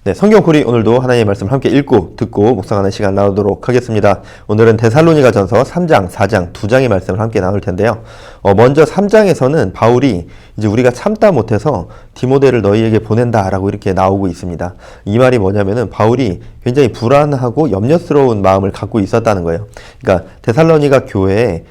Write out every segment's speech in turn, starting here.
네, 성경코리 오늘도 하나님의 말씀을 함께 읽고 듣고 묵상하는 시간 나누도록 하겠습니다. 오늘은 데살로니가전서 3장, 4장, 2장의 말씀을 함께 나눌 텐데요. 먼저 3장에서는 바울이 이제 우리가 참다 못해서 디모데를 너희에게 보낸다라고 이렇게 나오고 있습니다. 이 말이 뭐냐면은 바울이 굉장히 불안하고 염려스러운 마음을 갖고 있었다는 거예요. 그러니까 데살로니가 교회에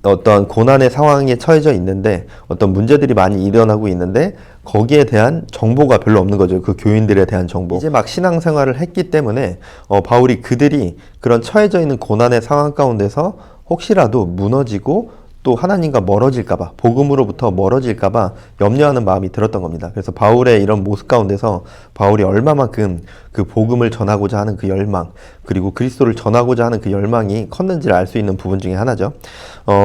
어떤 고난의 상황에 처해져 있는데 어떤 문제들이 많이 일어나고 있는데 거기에 대한 정보가 별로 없는 거죠. 그 교인들에 대한 정보. 이제 막 신앙생활을 했기 때문에 바울이 그들이 그런 처해져 있는 고난의 상황 가운데서 혹시라도 무너지고 또 하나님과 멀어질까봐, 복음으로부터 멀어질까봐 염려하는 마음이 들었던 겁니다. 그래서 바울의 이런 모습 가운데서 바울이 얼마만큼 그 복음을 전하고자 하는 그 열망, 그리고 그리스도를 전하고자 하는 그 열망이 컸는지를 알 수 있는 부분 중에 하나죠.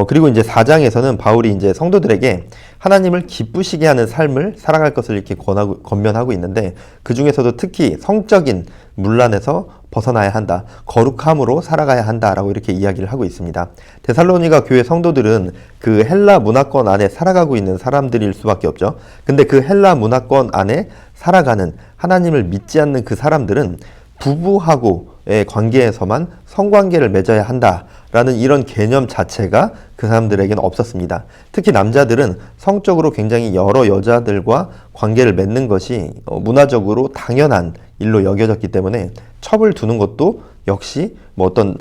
그리고 이제 4장에서는 바울이 이제 성도들에게 하나님을 기쁘시게 하는 삶을 살아갈 것을 이렇게 권면하고 있는데 그 중에서도 특히 성적인 문란에서 벗어나야 한다. 거룩함으로 살아가야 한다라고 이렇게 이야기를 하고 있습니다. 데살로니가 교회 성도들은 그 헬라 문화권 안에 살아가고 있는 사람들일 수밖에 없죠. 근데 그 헬라 문화권 안에 살아가는 하나님을 믿지 않는 그 사람들은 부부하고의 관계에서만 성관계를 맺어야 한다라는 이런 개념 자체가 그 사람들에게는 없었습니다. 특히 남자들은 성적으로 굉장히 여러 여자들과 관계를 맺는 것이 문화적으로 당연한 일로 여겨졌기 때문에 첩을 두는 것도 역시 뭐 어떤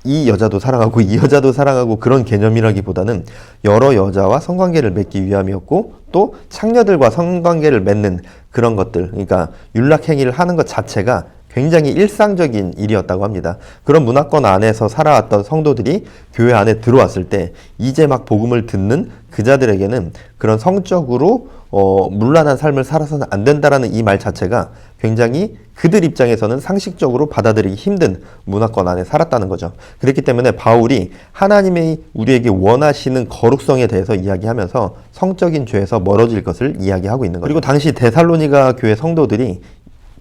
이 여자도 사랑하고 이 여자도 사랑하고 그런 개념이라기보다는 여러 여자와 성관계를 맺기 위함이었고 또 창녀들과 성관계를 맺는 그런 것들, 그러니까 윤락행위를 하는 것 자체가 굉장히 일상적인 일이었다고 합니다. 그런 문화권 안에서 살아왔던 성도들이 교회 안에 들어왔을 때 이제 막 복음을 듣는 그자들에게는 그런 성적으로 문란한 삶을 살아서는 안 된다라는 이 말 자체가 굉장히 그들 입장에서는 상식적으로 받아들이기 힘든 문화권 안에 살았다는 거죠. 그렇기 때문에 바울이 하나님이 우리에게 원하시는 거룩성에 대해서 이야기하면서 성적인 죄에서 멀어질 것을 이야기하고 있는 거죠. 그리고 당시 데살로니가 교회 성도들이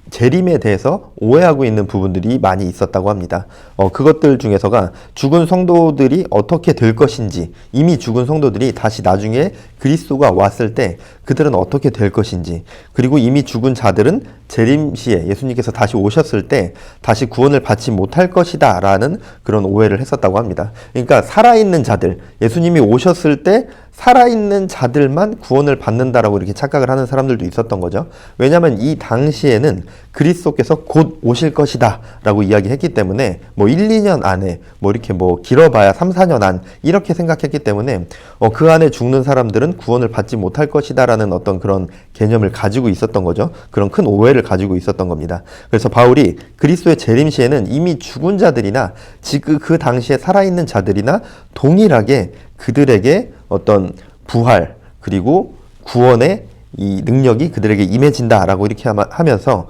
재림에 대해서 오해하고 있는 부분들이 많이 있었다고 합니다. 그것들 중에서가 죽은 성도들이 어떻게 될 것인지, 이미 죽은 성도들이 다시 나중에 그리스도가 왔을 때 그들은 어떻게 될 것인지, 그리고 이미 죽은 자들은 재림 시에 예수님께서 다시 오셨을 때 다시 구원을 받지 못할 것이다 라는 그런 오해를 했었다고 합니다. 그러니까 살아있는 자들, 예수님이 오셨을 때 살아있는 자들만 구원을 받는다라고 이렇게 착각을 하는 사람들도 있었던 거죠. 왜냐하면 이 당시에는 그리스도께서 곧 오실 것이다 라고 이야기했기 때문에 뭐 1, 2년 안에 뭐 이렇게 뭐 길어봐야 3, 4년 안 이렇게 생각했기 때문에 그 안에 죽는 사람들은 구원을 받지 못할 것이다 라는 어떤 그런 개념을 가지고 있었던 거죠. 그런 큰 오해를 가지고 있었던 겁니다. 그래서 바울이 그리스도의 재림 시에는 이미 죽은 자들이나 지금 그 당시에 살아있는 자들이나 동일하게 그들에게 어떤 부활 그리고 구원의 이 능력이 그들에게 임해진다라고 이렇게 하면서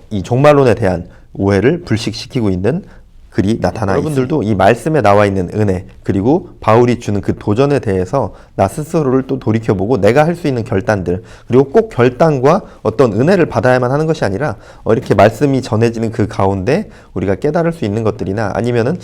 이 종말론에 대한 오해를 불식시키고 있는 글이 나타나 있습니다. 여러분들도 이 말씀에 나와 있는 은혜 그리고 바울이 주는 그 도전에 대해서 나 스스로를 또 돌이켜보고 내가 할 수 있는 결단들, 그리고 꼭 결단과 어떤 은혜를 받아야만 하는 것이 아니라 이렇게 말씀이 전해지는 그 가운데 우리가 깨달을 수 있는 것들이나 아니면은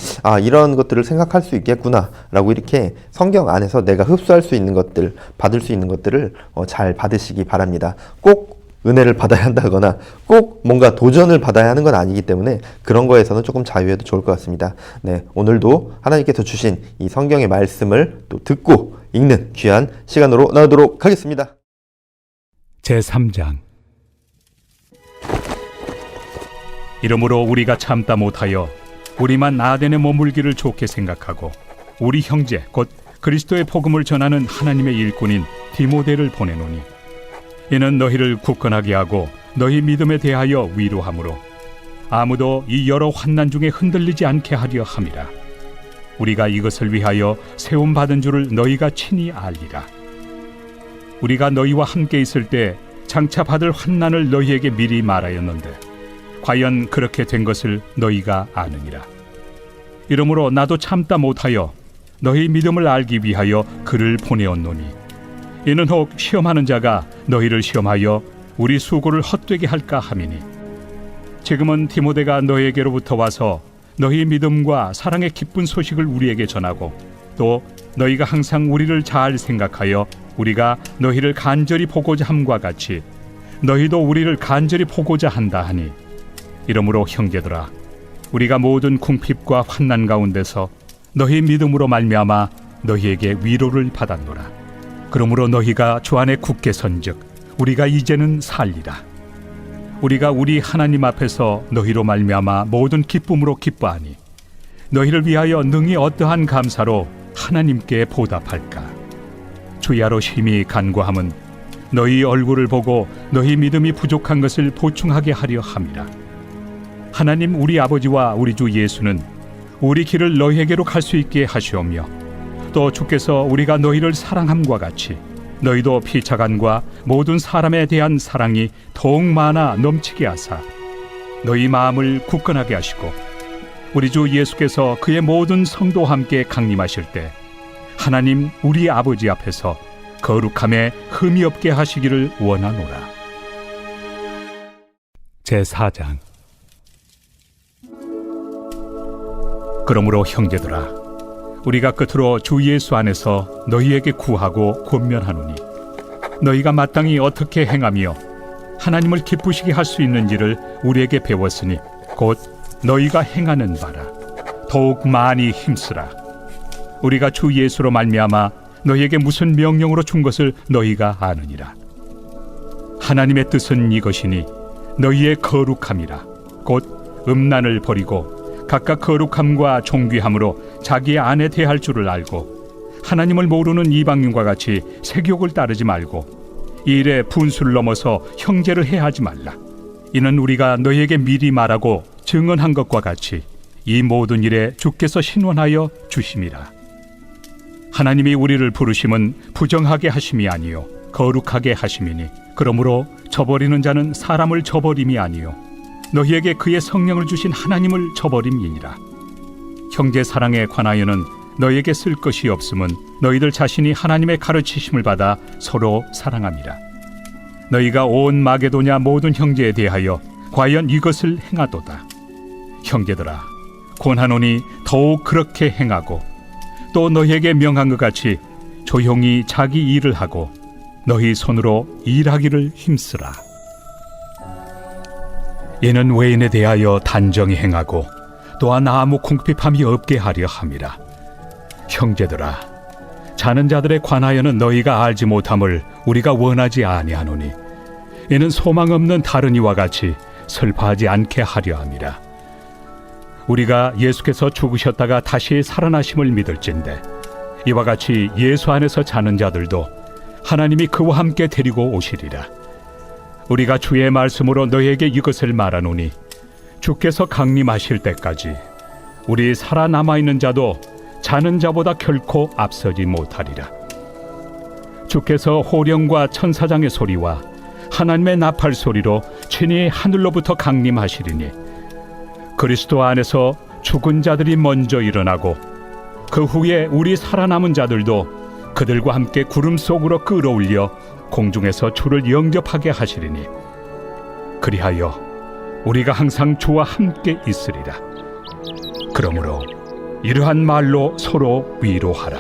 이런 것들을 생각할 수 있겠구나 라고 이렇게 성경 안에서 내가 흡수할 수 있는 것들, 받을 수 있는 것들을 잘 받으시기 바랍니다. 꼭 은혜를 받아야 한다거나 꼭 뭔가 도전을 받아야 하는 건 아니기 때문에 그런 거에서는 조금 자유해도 좋을 것 같습니다. 네, 오늘도 하나님께서 주신 이 성경의 말씀을 또 듣고 읽는 귀한 시간으로 나누도록 하겠습니다. 제3장. 이러므로 우리가 참다 못하여 우리만 아덴에 머물기를 좋게 생각하고 우리 형제 곧 그리스도의 복음을 전하는 하나님의 일꾼인 디모데를 보내노니 이는 너희를 굳건하게 하고 너희 믿음에 대하여 위로하므로 아무도 이 여러 환난 중에 흔들리지 않게 하려 함이라. 우리가 이것을 위하여 세움받은 줄을 너희가 친히 알리라. 우리가 너희와 함께 있을 때 장차 받을 환난을 너희에게 미리 말하였는데 과연 그렇게 된 것을 너희가 아느니라. 이러므로 나도 참다 못하여 너희 믿음을 알기 위하여 그를 보내었노니 이는 혹 시험하는 자가 너희를 시험하여 우리 수고를 헛되게 할까 함이니 지금은 디모데가 너희에게로부터 와서 너희 믿음과 사랑의 기쁜 소식을 우리에게 전하고 또 너희가 항상 우리를 잘 생각하여 우리가 너희를 간절히 보고자 함과 같이 너희도 우리를 간절히 보고자 한다 하니, 이러므로 형제들아, 우리가 모든 궁핍과 환난 가운데서 너희 믿음으로 말미암아 너희에게 위로를 받았노라. 그러므로 너희가 주 안에 굳게 선즉 우리가 이제는 살리라. 우리가 우리 하나님 앞에서 너희로 말미암아 모든 기쁨으로 기뻐하니, 너희를 위하여 능히 어떠한 감사로 하나님께 보답할까. 주야로 심히 간구함은 너희 얼굴을 보고 너희 믿음이 부족한 것을 보충하게 하려 함이라. 하나님 우리 아버지와 우리 주 예수는 우리 길을 너희에게로 갈 수 있게 하시오며, 또 주께서 우리가 너희를 사랑함과 같이 너희도 피차간과 모든 사람에 대한 사랑이 더욱 많아 넘치게 하사 너희 마음을 굳건하게 하시고, 우리 주 예수께서 그의 모든 성도와 함께 강림하실 때 하나님 우리 아버지 앞에서 거룩함에 흠이 없게 하시기를 원하노라. 제4장. 그러므로 형제들아, 우리가 끝으로 주 예수 안에서 너희에게 구하고 권면하노니, 너희가 마땅히 어떻게 행하며 하나님을 기쁘시게 할 수 있는지를 우리에게 배웠으니 곧 너희가 행하는 바라. 더욱 많이 힘쓰라. 우리가 주 예수로 말미암아 너희에게 무슨 명령으로 준 것을 너희가 아느니라. 하나님의 뜻은 이것이니 너희의 거룩함이라. 곧 음란을 버리고 각각 거룩함과 존귀함으로 자기의 아내 대할 줄을 알고, 하나님을 모르는 이방인과 같이 세욕을 따르지 말고 이 일에 분수를 넘어서 형제를 해하지 말라. 이는 우리가 너희에게 미리 말하고 증언한 것과 같이 이 모든 일에 주께서 신원하여 주심이라. 하나님이 우리를 부르심은 부정하게 하심이 아니요 거룩하게 하심이니, 그러므로 저버리는 자는 사람을 저버림이 아니요 너희에게 그의 성령을 주신 하나님을 저버림이니라. 형제 사랑에 관하여는 너희에게 쓸 것이 없음은 너희들 자신이 하나님의 가르치심을 받아 서로 사랑함이라. 너희가 온 마게도냐 모든 형제에 대하여 과연 이것을 행하도다. 형제들아, 권하노니 더욱 그렇게 행하고, 또 너희에게 명한 것 같이 조용히 자기 일을 하고 너희 손으로 일하기를 힘쓰라. 이는 외인에 대하여 단정히 행하고 또한 아무 궁핍함이 없게 하려 함이라. 형제들아, 자는 자들에 관하여는 너희가 알지 못함을 우리가 원하지 아니하노니, 이는 소망 없는 다른 이와 같이 슬퍼하지 않게 하려 함이라. 우리가 예수께서 죽으셨다가 다시 살아나심을 믿을진대, 이와 같이 예수 안에서 자는 자들도 하나님이 그와 함께 데리고 오시리라. 우리가 주의 말씀으로 너희에게 이것을 말하노니, 주께서 강림하실 때까지 우리 살아남아 있는 자도 자는 자보다 결코 앞서지 못하리라. 주께서 호령과 천사장의 소리와 하나님의 나팔 소리로 친히 하늘로부터 강림하시리니, 그리스도 안에서 죽은 자들이 먼저 일어나고 그 후에 우리 살아남은 자들도 그들과 함께 구름 속으로 끌어올려 공중에서 주를 영접하게 하시리니, 그리하여 우리가 항상 주와 함께 있으리라. 그러므로 이러한 말로 서로 위로하라.